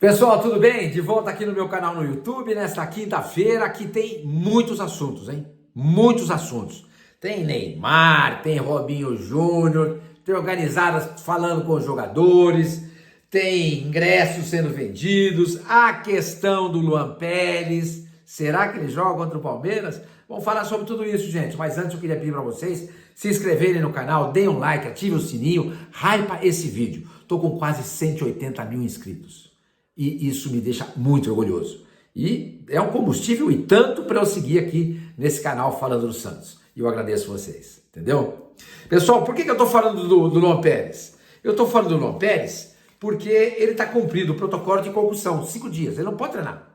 Pessoal, tudo bem? De volta aqui no meu canal no YouTube, nesta quinta-feira, que tem muitos assuntos, hein? Muitos assuntos. Tem Neymar, tem Robinho Júnior, tem organizadas falando com os jogadores, tem ingressos sendo vendidos, a questão do Luan Pérez, será que ele joga contra o Palmeiras? Vamos falar sobre tudo isso, gente, mas antes eu queria pedir para vocês se inscreverem no canal, deem um like, ativem o sininho, hypa esse vídeo. Tô com quase 180 mil inscritos. E isso me deixa muito orgulhoso. E é um combustível e tanto para eu seguir aqui nesse canal falando do Santos. E eu agradeço vocês, entendeu? Pessoal, por que eu estou falando do Luan Pérez? Eu estou falando do Luan Pérez porque ele está cumprindo o protocolo de concussão, 5 dias, ele não pode treinar.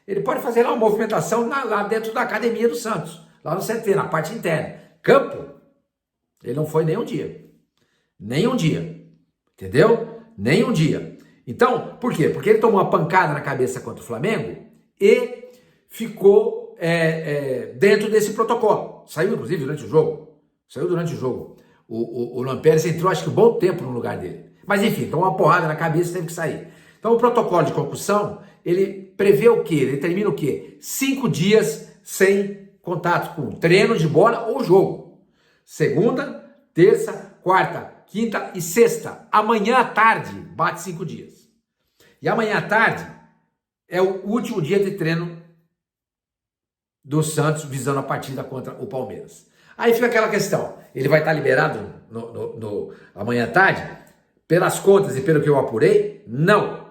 Ele pode fazer lá uma movimentação lá dentro da academia do Santos, lá no CT, na parte interna. Campo, ele não foi nem um dia. Nem um dia, entendeu? Nem um dia. Então, por quê? Porque ele tomou uma pancada na cabeça contra o Flamengo e ficou dentro desse protocolo. Saiu, inclusive, durante o jogo. Saiu durante o jogo. O Luan Pérez entrou, acho que um bom tempo no lugar dele. Mas, enfim, tomou uma porrada na cabeça e teve que sair. Então, o protocolo de concussão, ele prevê o quê? Ele determina o quê? 5 dias sem contato com treino de bola ou jogo. Segunda, terça, quarta, quinta e sexta. Amanhã à tarde, bate 5 dias. E amanhã à tarde é o último dia de treino do Santos visando a partida contra o Palmeiras. Aí fica aquela questão, ele vai estar liberado amanhã à tarde? Pelas contas e pelo que eu apurei, não.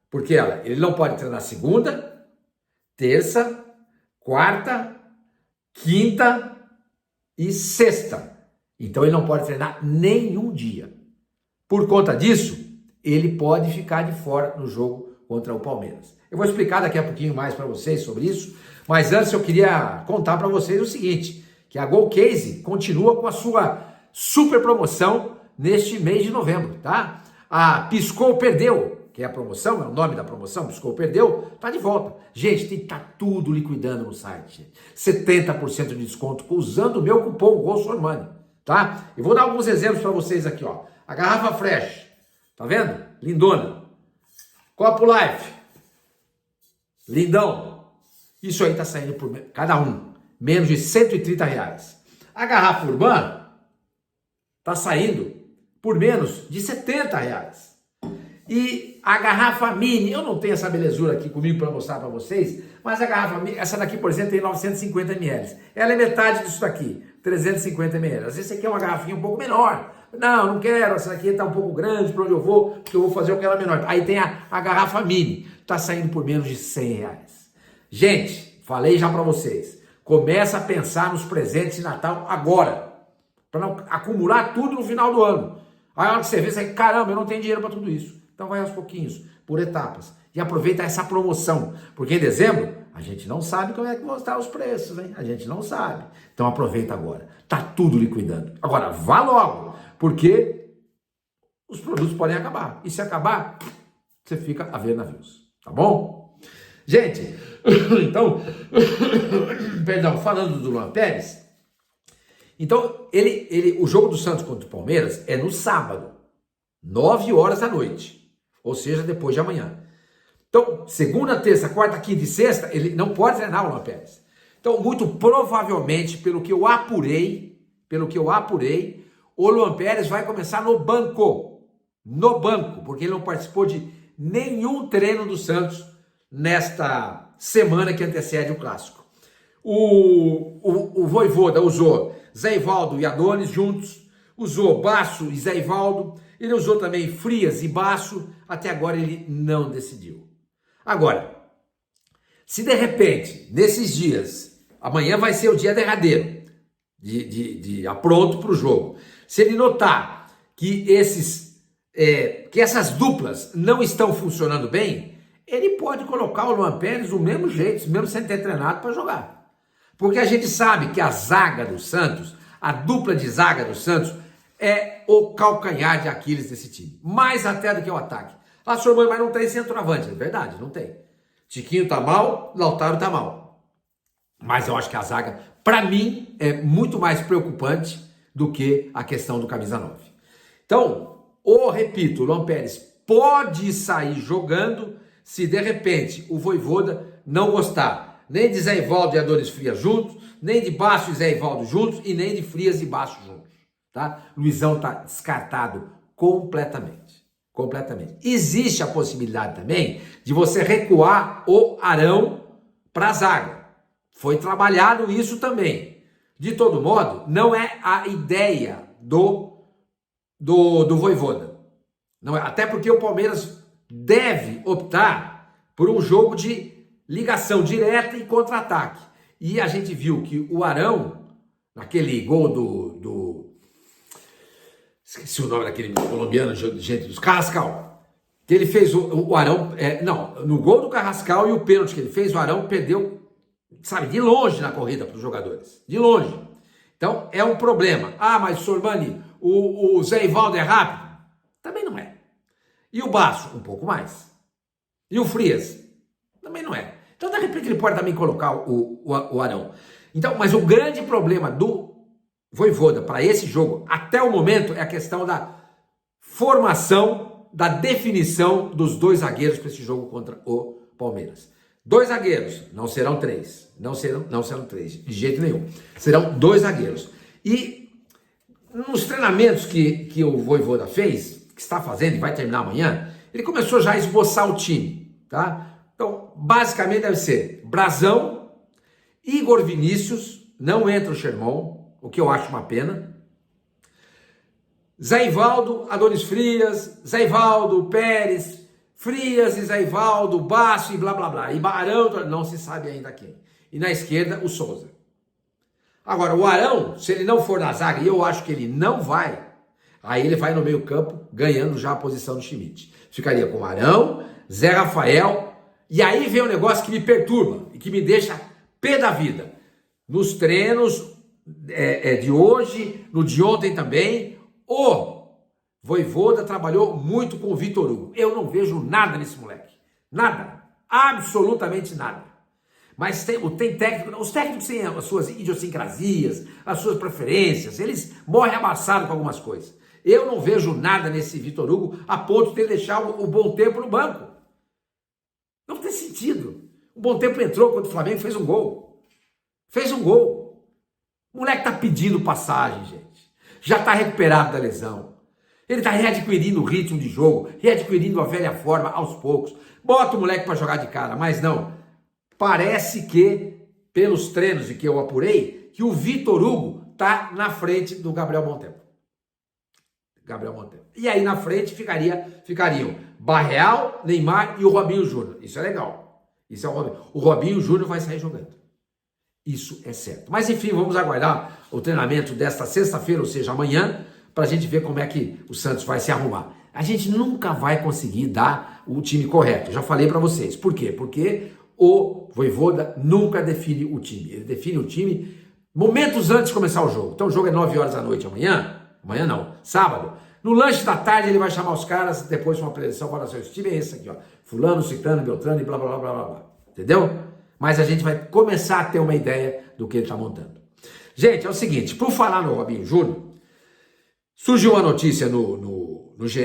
Porque ele não pode treinar segunda, terça, quarta, quinta e sexta. Então ele não pode treinar nenhum dia. Por conta disso, ele pode ficar de fora no jogo contra o Palmeiras. Eu vou explicar daqui a pouquinho mais para vocês sobre isso, mas antes eu queria contar para vocês o seguinte, que a GolCase continua com a sua super promoção neste mês de novembro, tá? A Piscou Perdeu, que é a promoção, é o nome da promoção, Piscou Perdeu, tá de volta. Gente, tem que estar tudo liquidando no site. 70% de desconto usando o meu cupom GOLSORMANI, tá? Eu vou dar alguns exemplos para vocês aqui, ó. A garrafa Fresh, tá vendo? Lindona. Copo Life, lindão. Isso aí tá saindo por cada um menos de R$130. A garrafa Urbana tá saindo por menos de R$70. E a garrafa Mini, eu não tenho essa belezura aqui comigo para mostrar para vocês, mas a garrafa Mini, essa daqui, por exemplo, tem 950 ml. Ela é metade disso daqui, 350 ml. Às vezes você quer uma garrafinha um pouco menor. Não quero, essa aqui está um pouco grande para onde eu vou, porque eu vou fazer aquela menor. Aí tem a garrafa Mini, está saindo por menos de R$100. Gente, falei já para vocês, começa a pensar nos presentes de Natal agora, para não acumular tudo no final do ano. Aí a hora que você vê, você caramba, eu não tenho dinheiro para tudo isso. Então vai aos pouquinhos, por etapas. E aproveita essa promoção, porque em dezembro a gente não sabe como é que vão estar os preços, hein? A gente não sabe. Então aproveita agora. Tá tudo liquidando. Agora vá logo, porque os produtos podem acabar. E se acabar, você fica a ver navios. Tá bom? Gente, então, perdão, falando do Luan Pérez, então o jogo do Santos contra o Palmeiras é no sábado, 9 horas da noite. Ou seja, depois de amanhã. Então, segunda, terça, quarta, quinta e sexta, ele não pode treinar o Luan Pérez. Então, muito provavelmente, pelo que eu apurei, o Luan Pérez vai começar no banco, porque ele não participou de nenhum treino do Santos nesta semana que antecede o Clássico. O Vojvoda usou Zé Ivaldo e Adonis juntos, usou Basso e Zé Ivaldo, ele usou também Frias e Basso, até agora ele não decidiu. Agora, se de repente, nesses dias, amanhã vai ser o dia derradeiro, de apronto para o jogo, se ele notar que essas duplas não estão funcionando bem, ele pode colocar o Luan Pérez do mesmo jeito, mesmo sem ter treinado para jogar. Porque a gente sabe que a zaga do Santos, a dupla de zaga do Santos, é o calcanhar de Aquiles desse time. Mais até do que o ataque. Mas não tem centroavante. É verdade, não tem. Tiquinho tá mal, Lautaro tá mal. Mas eu acho que a zaga, para mim, é muito mais preocupante do que a questão do camisa 9. Então, repito, o Luan Pérez pode sair jogando se de repente o Vojvoda não gostar nem de Zé Ivaldo e Adonis Frias juntos, nem de Basso e Zé Ivaldo juntos, e nem de Frias e Basso juntos, tá? Luizão está descartado completamente, completamente. Existe a possibilidade também de você recuar o Arão para a zaga. Foi trabalhado isso também. De todo modo, não é a ideia do Vojvoda. Não é, até porque o Palmeiras deve optar por um jogo de ligação direta e contra-ataque. E a gente viu que o Arão, naquele gol esqueci o nome daquele colombiano, gente, dos Carrascal, que ele fez o Arão, no gol do Carrascal e o pênalti que ele fez, o Arão perdeu, sabe, de longe na corrida para os jogadores, de longe. Então, é um problema. Ah, mas Sormani, o Zé Ivaldo é rápido? Também não é. E o Basso? Um pouco mais. E o Frias? Também não é. Então, de repente, ele pode também colocar o Arão. Então, mas o grande problema do Vojvoda para esse jogo, até o momento, é a questão da formação, da definição dos dois zagueiros para esse jogo contra o Palmeiras. 2 zagueiros, não serão 3. Não serão 3, de jeito nenhum. Serão 2 zagueiros. E nos treinamentos que o Vojvoda fez, que está fazendo e vai terminar amanhã, ele começou já a esboçar o time, tá? Então, basicamente deve ser Brazão, Igor Vinícius, não entra o Sherman, o que eu acho uma pena. Zé Ivaldo, Adonis Frias, Zé Ivaldo, Pérez, Frias e Zé Ivaldo, Basso e blá blá blá. E Arão, não se sabe ainda quem. E na esquerda, o Souza. Agora, o Arão, se ele não for na zaga, e eu acho que ele não vai, aí ele vai no meio campo, ganhando já a posição do Schmidt. Ficaria com Arão, Zé Rafael, e aí vem um negócio que me perturba e que me deixa pé da vida. Nos treinos de hoje, no de ontem também, o Vojvoda trabalhou muito com o Vitor Hugo. Eu não vejo nada nesse moleque. Nada. Absolutamente nada. Mas tem técnico, os técnicos têm as suas idiosincrasias, as suas preferências, eles morrem amassados com algumas coisas. Eu não vejo nada nesse Vitor Hugo a ponto de ele deixar o Bom Tempo no banco. Não tem sentido. O Bom Tempo entrou contra o Flamengo e fez um gol. Fez um gol. O moleque tá pedindo passagem, gente. Já tá recuperado da lesão. Ele tá readquirindo o ritmo de jogo, readquirindo a velha forma aos poucos. Bota o moleque para jogar de cara, mas não. Parece que, pelos treinos de que eu apurei, que o Vitor Hugo tá na frente do Gabriel Montempo. Gabriel Montempo. E aí na frente ficariam Barreal, Neymar e o Robinho Júnior. Isso é legal. Isso é o Robinho. O Robinho Júnior vai sair jogando. Isso é certo. Mas enfim, vamos aguardar o treinamento desta sexta-feira, ou seja, amanhã, para a gente ver como é que o Santos vai se arrumar. A gente nunca vai conseguir dar o time correto. Eu já falei para vocês. Por quê? Porque o Vojvoda nunca define o time. Ele define o time momentos antes de começar o jogo. Então o jogo é 9 horas da noite amanhã. Amanhã não, sábado. No lanche da tarde ele vai chamar os caras, depois de uma preleção, para dizer, esse time é esse aqui, ó. Fulano, Ciclano, Beltrano e blá, blá, blá, blá, blá. Entendeu? Mas a gente vai começar a ter uma ideia do que ele está montando. Gente, é o seguinte, por falar no Robinho Júnior, surgiu uma notícia no GE,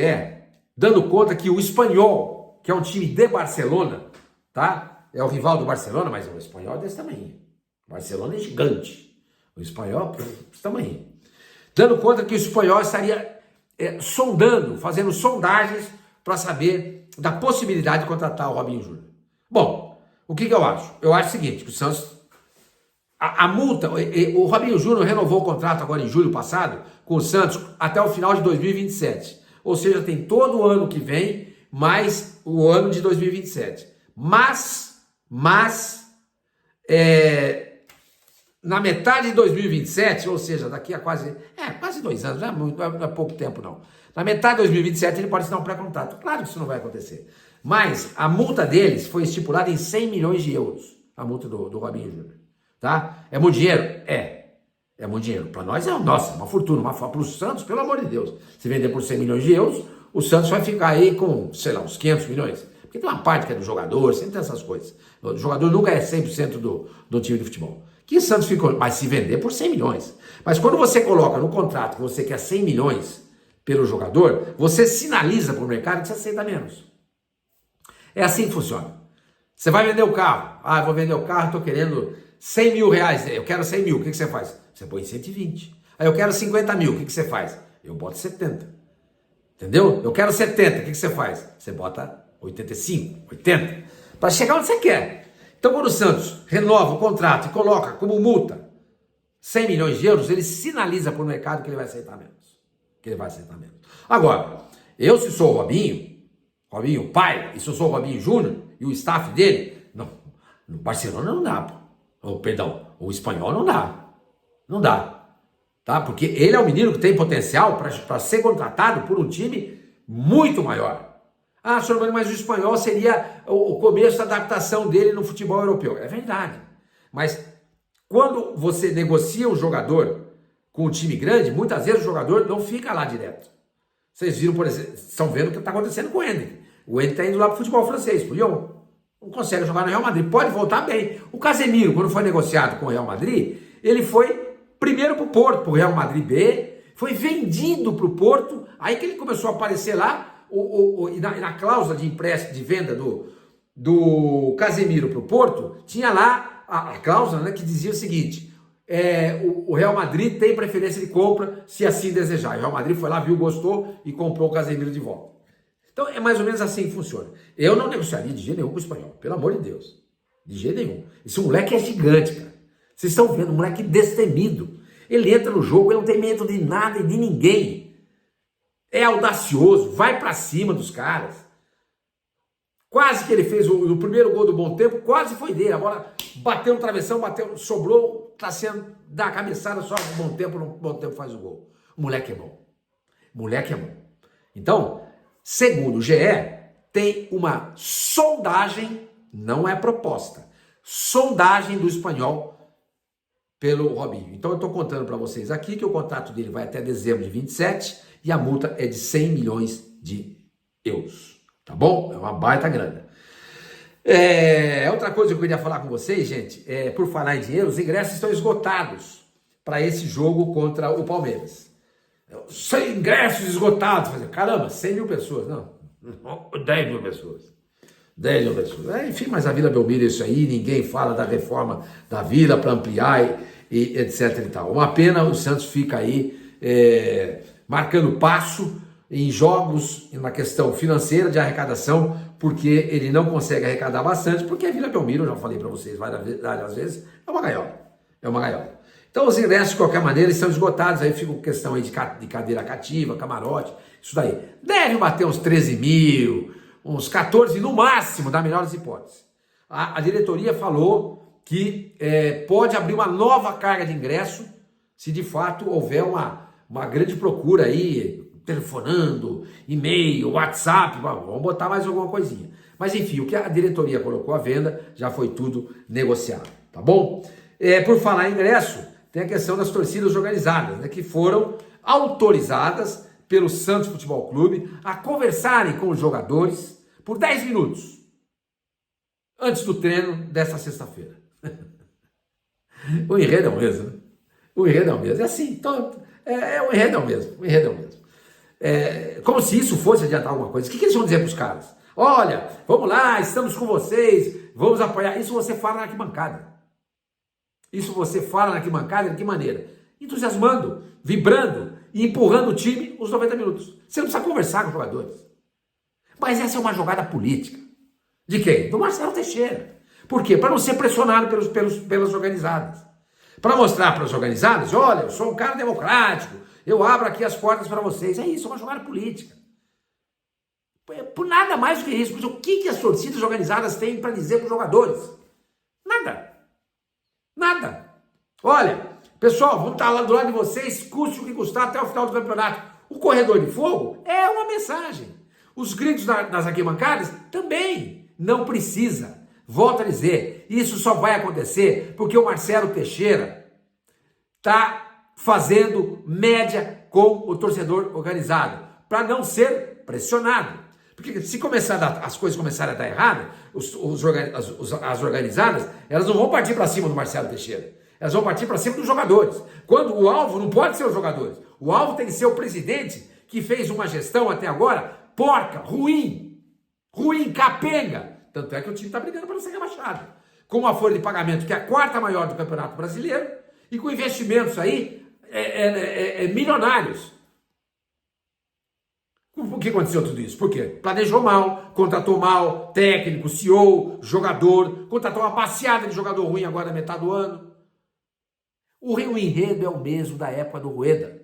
dando conta que o Espanhol, que é um time de Barcelona, tá? É o rival do Barcelona, mas o Espanhol é desse tamanho. O Barcelona é gigante. O Espanhol, desse tamanho. Dando conta que o Espanhol estaria sondando, fazendo sondagens para saber da possibilidade de contratar o Robinho Júnior. Bom, o que eu acho? Eu acho o seguinte, que o Santos, a multa, o Robinho Júnior renovou o contrato agora em julho passado com o Santos até o final de 2027. Ou seja, tem todo o ano que vem, mais o ano de 2027. Mas na metade de 2027, ou seja, daqui a quase 2 anos, não é pouco tempo não. Na metade de 2027 ele pode assinar um pré-contrato. Claro que isso não vai acontecer. Mas a multa deles foi estipulada em 100 milhões de euros, a multa do Robinho Júnior. Tá? É muito dinheiro? É muito dinheiro. Para nós é uma fortuna. Para o Santos, pelo amor de Deus, se vender por 100 milhões de euros, o Santos vai ficar aí com, sei lá, uns 500 milhões. Porque tem uma parte que é do jogador, sempre tem essas coisas. O jogador nunca é 100% do time de futebol. Que o Santos ficou, mas se vender por 100 milhões. Mas quando você coloca no contrato que você quer 100 milhões pelo jogador, você sinaliza para o mercado que você aceita menos. É assim que funciona. Você vai vender o carro. Ah, eu vou vender o carro, estou querendo 100 mil reais. Eu quero 100 mil, o que você faz? Você põe 120. Aí eu quero 50 mil, o que você faz? Eu boto 70. Entendeu? Eu quero 70, o que você faz? Você bota 85, 80. Para chegar onde você quer. Então quando o Santos renova o contrato e coloca como multa 100 milhões de euros, ele sinaliza para o mercado que ele vai aceitar menos. Agora, eu se sou o Robinho pai, e se eu sou o Robinho Júnior e o staff dele, não, no Barcelona não dá, o Espanhol não dá, tá? Porque ele é um menino que tem potencial para ser contratado por um time muito maior. Ah, senhor Mano, mas o Espanhol seria o começo da adaptação dele no futebol europeu. É verdade, mas quando você negocia um jogador com um time grande, muitas vezes o jogador não fica lá direto. Vocês viram, por exemplo, estão vendo o que está acontecendo com o Endrick. O Endrick está indo lá para o futebol francês, pro Lyon. Não consegue jogar no Real Madrid, pode voltar bem. O Casemiro, quando foi negociado com o Real Madrid, ele foi primeiro para o Porto, para o Real Madrid B, foi vendido para o Porto, aí que ele começou a aparecer lá, e na cláusula de empréstimo, de venda do Casemiro para o Porto, tinha lá a cláusula, né, que dizia o seguinte: o Real Madrid tem preferência de compra se assim desejar. O Real Madrid foi lá, viu, gostou e comprou o Casemiro de volta. Então é mais ou menos assim que funciona. Eu não negociaria de jeito nenhum com o Espanhol, pelo amor de Deus. De jeito nenhum. Esse moleque é gigante, cara. Vocês estão vendo, um moleque destemido. Ele entra no jogo, ele não tem medo de nada e de ninguém. É audacioso, vai pra cima dos caras. Quase que ele fez o primeiro gol do Bom Tempo, quase foi dele. A bola bateu no travessão, sobrou, tá sendo, dá a cabeçada, só no Bom Tempo faz o gol. O moleque é bom. Então, segundo o GE, tem uma sondagem, não é proposta, sondagem do Espanhol pelo Robinho. Então eu estou contando para vocês aqui que o contrato dele vai até dezembro de 27 e a multa é de 100 milhões de euros. Tá bom? É uma baita grana. Outra coisa que eu queria falar com vocês, gente, por falar em dinheiro, os ingressos estão esgotados para esse jogo contra o Palmeiras. 100 ingressos esgotados. Caramba, 100 mil pessoas. Não, 10 mil pessoas. 10 mil pessoas. Enfim, mas a Vila Belmiro é isso aí, ninguém fala da reforma da Vila para ampliar e etc e tal. Uma pena, o Santos fica aí marcando passo em jogos, na questão financeira de arrecadação, porque ele não consegue arrecadar bastante, porque a Vila Belmiro, eu já falei para vocês várias vezes, é uma gaiola. Então os ingressos, de qualquer maneira, estão esgotados, aí fica questão aí de cadeira cativa, camarote, isso daí. Deve bater uns 13 mil, uns 14 no máximo, da melhores hipóteses. A diretoria falou que pode abrir uma nova carga de ingresso, se de fato houver uma grande procura aí, telefonando, e-mail, WhatsApp, vamos botar mais alguma coisinha. Mas enfim, o que a diretoria colocou à venda já foi tudo negociado, tá bom? Por falar em ingresso, tem a questão das torcidas organizadas, né, que foram autorizadas pelo Santos Futebol Clube a conversarem com os jogadores por 10 minutos antes do treino desta sexta-feira. O enredo é o mesmo, né? O enredo é o mesmo. É assim, então, o enredo é o mesmo. Como se isso fosse adiantar alguma coisa. O que eles vão dizer para os caras? Olha, vamos lá, estamos com vocês, vamos apoiar. Isso você fala na arquibancada. De que maneira? Entusiasmando, vibrando e empurrando o time os 90 minutos. Você não precisa conversar com os jogadores. Mas essa é uma jogada política. De quem? Do Marcelo Teixeira. Por quê? Para não ser pressionado pelas organizadas. Para mostrar para as organizadas, olha, eu sou um cara democrático, eu abro aqui as portas para vocês. É isso, é uma jogada política. Por nada mais do que isso. Porque o que as torcidas organizadas têm para dizer para os jogadores? Nada. Olha, pessoal, vamos estar lá do lado de vocês, custe o que custar até o final do campeonato. O corredor de fogo é uma mensagem. Os gritos nas arquibancadas também não precisa. Volto a dizer, isso só vai acontecer porque o Marcelo Teixeira está fazendo média com o torcedor organizado, para não ser pressionado. Porque se as coisas começarem a dar errado, as organizadas, elas não vão partir para cima do Marcelo Teixeira. Elas vão partir para cima dos jogadores. Quando o alvo não pode ser os jogadores. O alvo tem que ser o presidente, que fez uma gestão até agora porca, ruim, capenga. Tanto é que o time está brigando para não ser rebaixado. Com uma folha de pagamento que é a quarta maior do Campeonato Brasileiro e com investimentos aí milionários. Por que aconteceu tudo isso? Por quê? Planejou mal, contratou mal, técnico, CEO, jogador, contratou uma passeada de jogador ruim agora na metade do ano. O enredo é o mesmo da época do Rueda,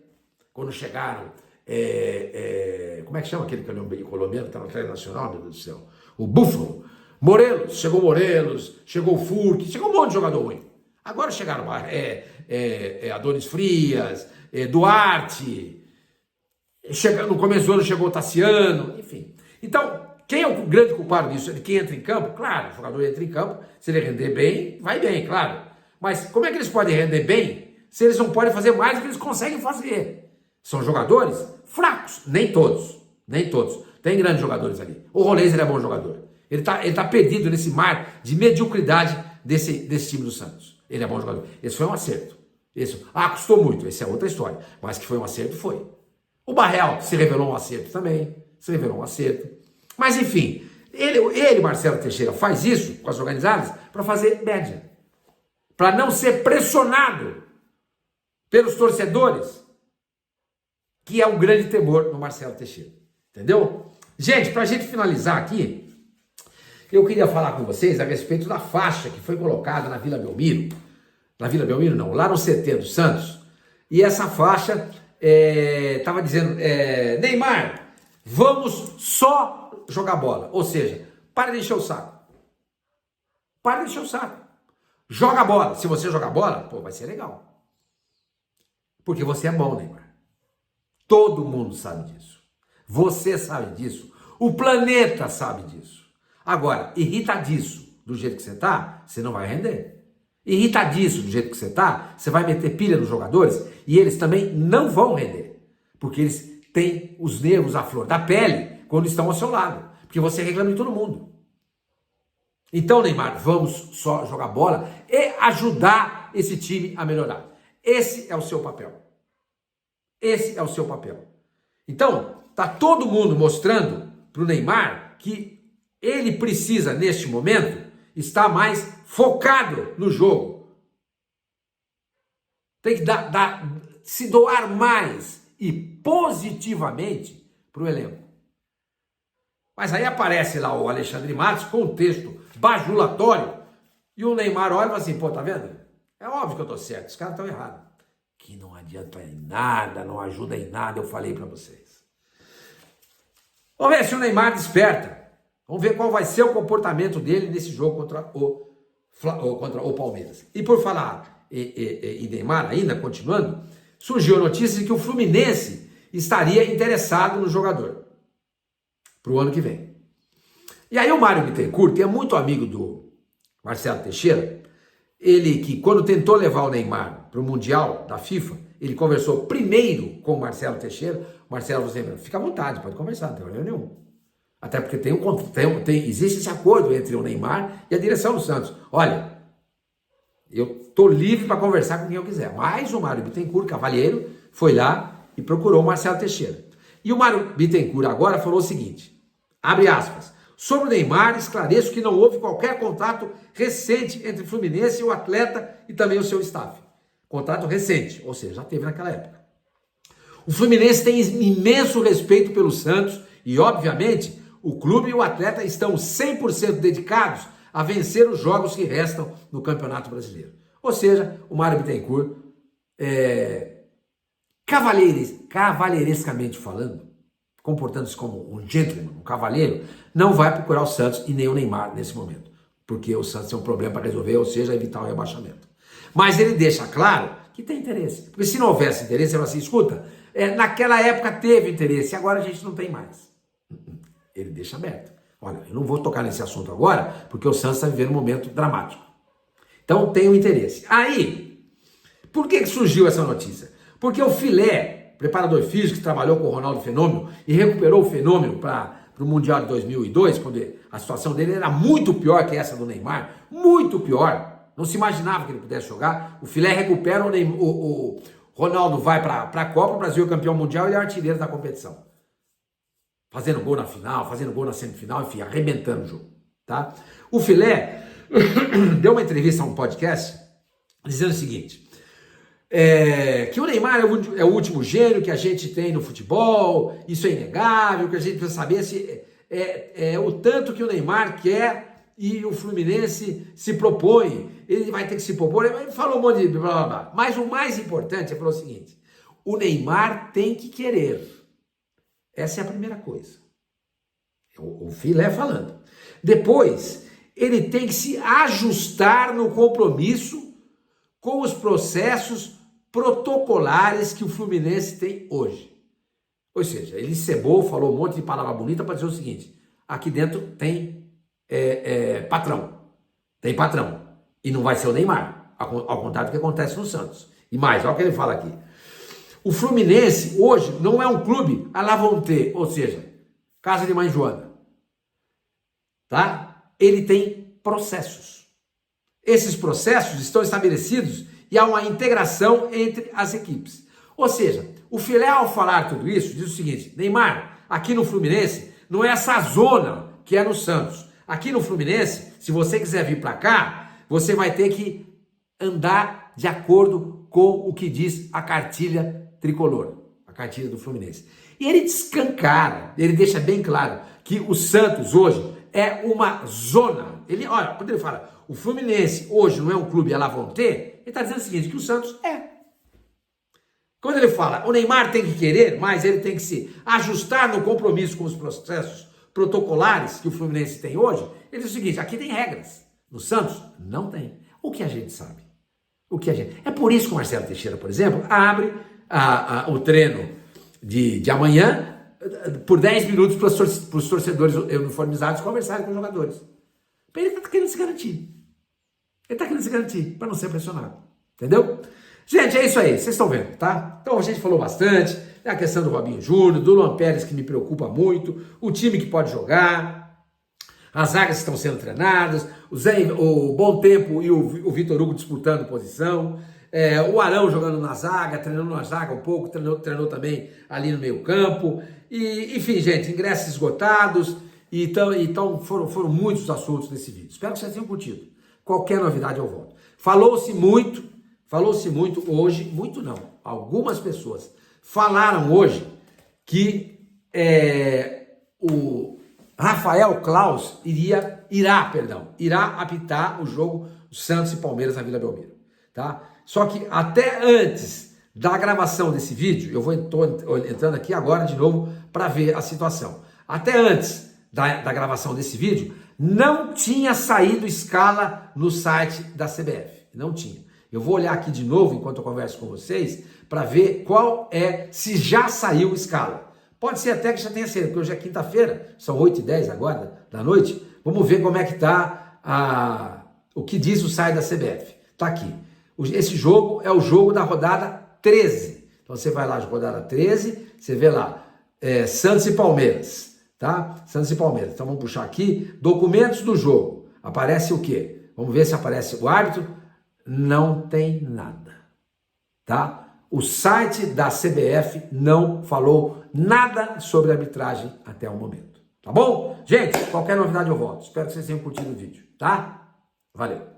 quando chegaram, como é que chama aquele colombiano que está no Atlético Nacional, meu Deus do céu? O Búfalo. Morelos, chegou o Furque, chegou um monte de jogador ruim. Agora chegaram Adonis Frias, Duarte, no começo do ano chegou o Tassiano, enfim. Então, quem é o grande culpado disso? Quem entra em campo? Claro, o jogador entra em campo, se ele render bem, vai bem, claro. Mas como é que eles podem render bem se eles não podem fazer mais do que eles conseguem fazer? São jogadores fracos, nem todos. Tem grandes jogadores ali. O Rolês, ele é bom jogador. Ele tá perdido nesse mar de mediocridade desse time do Santos. Ele é bom jogador. Esse foi um acerto. Custou muito, essa é outra história. Mas que foi um acerto, foi. O Barreal se revelou um acerto também. Mas enfim, ele, Marcelo Teixeira, faz isso com as organizadas para fazer média. Para não ser pressionado pelos torcedores, que é um grande temor no Marcelo Teixeira. Entendeu? Gente, para a gente finalizar aqui, eu queria falar com vocês a respeito da faixa que foi colocada na Vila Belmiro. Na Vila Belmiro não, lá no CT do Santos. E essa faixa estava dizendo, Neymar, vamos só jogar bola. Ou seja, para de encher o saco. Joga bola. Se você jogar bola, vai ser legal. Porque você é bom, Neymar. Todo mundo sabe disso. Você sabe disso. O planeta sabe disso. Agora, irritadiço do jeito que você tá, você não vai render. Irritadiço do jeito que você tá, você vai meter pilha nos jogadores e eles também não vão render. Porque eles têm os nervos à flor da pele quando estão ao seu lado. Porque você reclama de todo mundo. Então, Neymar, vamos só jogar bola e ajudar esse time a melhorar. Esse é o seu papel. Então, tá todo mundo mostrando pro Neymar que ele precisa, neste momento, estar mais focado no jogo. Tem que se doar mais e positivamente para o elenco. Mas aí aparece lá o Alexandre Matos com um texto bajulatório e o Neymar olha e fala assim, tá vendo? É óbvio que eu tô certo, os caras estão errados. Que não adianta em nada, não ajuda em nada, eu falei para vocês. Vamos ver se o Neymar desperta. Vamos ver qual vai ser o comportamento dele nesse jogo contra o Palmeiras. E por falar em Neymar ainda, continuando, surgiu a notícia de que o Fluminense estaria interessado no jogador para o ano que vem. E aí o Mário Bittencourt, que é muito amigo do Marcelo Teixeira, ele que quando tentou levar o Neymar para o Mundial da FIFA, ele conversou primeiro com o Marcelo Teixeira. O Marcelo falou assim, fica à vontade, pode conversar, não tem problema nenhum. Até porque existe esse acordo entre o Neymar e a direção do Santos. Olha, eu estou livre para conversar com quem eu quiser. Mas o Mário Bittencourt, cavalheiro, foi lá e procurou o Marcelo Teixeira. E o Mário Bittencourt agora falou o seguinte, abre aspas, sobre o Neymar, esclareço que não houve qualquer contato recente entre o Fluminense e o atleta e também o seu staff. Contrato recente, ou seja, já teve naquela época. O Fluminense tem imenso respeito pelo Santos e, obviamente, o clube e o atleta estão 100% dedicados a vencer os jogos que restam no Campeonato Brasileiro. Ou seja, o Mário Bittencourt, cavalheirescamente falando, comportando-se como um gentleman, um cavalheiro, não vai procurar o Santos e nem o Neymar nesse momento, porque o Santos tem um problema para resolver, ou seja, evitar o rebaixamento. Mas ele deixa claro que tem interesse, porque se não houvesse interesse, ele fala assim, escuta, naquela época teve interesse, agora a gente não tem mais. Ele deixa aberto. Olha, eu não vou tocar nesse assunto agora, porque o Santos está vivendo um momento dramático. Então tem o interesse. Aí, por que surgiu essa notícia? Porque o Filé, preparador físico que trabalhou com o Ronaldo Fenômeno e recuperou o Fenômeno para o Mundial de 2002, quando a situação dele era muito pior que essa do Neymar, muito pior. Não se imaginava que ele pudesse jogar. O Filé recupera o Ronaldo vai para a Copa, o Brasil é campeão mundial e é artilheiro da competição. Fazendo gol na final, fazendo gol na semifinal, enfim, arrebentando o jogo. Tá? O Filé deu uma entrevista a um podcast dizendo o seguinte, que o Neymar é o último gênio que a gente tem no futebol, isso é inegável, que a gente precisa saber se o tanto que o Neymar quer e o Fluminense se propõe, ele vai ter que se propor, ele falou um monte de blá blá blá, mas o mais importante é falar o seguinte, o Neymar tem que querer, essa é a primeira coisa, o Filé falando, depois ele tem que se ajustar no compromisso com os processos protocolares que o Fluminense tem hoje. Ou seja, ele cebou, falou um monte de palavra bonita para dizer o seguinte, aqui dentro tem patrão, tem patrão, e não vai ser o Neymar, ao contrário do que acontece no Santos. E mais, olha o que ele fala aqui, o Fluminense hoje não é um clube à la volonté, ou seja, casa de mãe Joana, tá? Ele tem processos. Esses processos estão estabelecidos e há uma integração entre as equipes. Ou seja, o Filé, ao falar tudo isso, diz o seguinte, Neymar, aqui no Fluminense, não é essa zona que é no Santos. Aqui no Fluminense, se você quiser vir para cá, você vai ter que andar de acordo com o que diz a cartilha tricolor, a cartilha do Fluminense. E ele descancara, ele deixa bem claro que o Santos hoje é uma zona. Olha, quando ele fala, o Fluminense hoje não é um clube à la volonté, ele está dizendo o seguinte, que o Santos é. Quando ele fala, o Neymar tem que querer, mas ele tem que se ajustar no compromisso com os processos protocolares que o Fluminense tem hoje, ele diz o seguinte, aqui tem regras. No Santos, não tem. O que a gente sabe? É por isso que o Marcelo Teixeira, por exemplo, abre o treino de amanhã por 10 minutos para os torcedores uniformizados conversarem com os jogadores. Ele está querendo se garantir. Ele está querendo se garantir para não ser pressionado. Entendeu? Gente, é isso aí. Vocês estão vendo, tá? Então a gente falou bastante. É a questão do Robinho Júnior, do Luan Pérez, que me preocupa muito. O time que pode jogar. As zagas que estão sendo treinadas. O Bom Tempo e o Vitor Hugo disputando posição. O Arão jogando na zaga, treinando na zaga um pouco. Treinou também ali no meio campo. E, enfim, gente, ingressos esgotados. Então foram muitos assuntos nesse vídeo. Espero que vocês tenham curtido. Qualquer novidade eu volto. Falou-se muito hoje, muito não, algumas pessoas falaram hoje que o Rafael Claus irá apitar o jogo Santos e Palmeiras na Vila Belmiro, tá? Só que até antes da gravação desse vídeo, tô entrando aqui agora de novo para ver a situação. Até antes da gravação desse vídeo, não tinha saído escala no site da CBF, não tinha. Eu vou olhar aqui de novo, enquanto eu converso com vocês, para ver se já saiu escala. Pode ser até que já tenha saído, porque hoje é quinta-feira, são 8h10 agora da noite. Vamos ver como é que está o que diz o site da CBF. Está aqui. Esse jogo é o jogo da rodada 13. Então você vai lá, rodada 13, você vê lá, Santos e Palmeiras, tá? Santos e Palmeiras. Então vamos puxar aqui, documentos do jogo. Aparece o quê? Vamos ver se aparece o árbitro. Não tem nada, tá? O site da CBF não falou nada sobre arbitragem até o momento, tá bom? Gente, qualquer novidade eu volto. Espero que vocês tenham curtido o vídeo, tá? Valeu!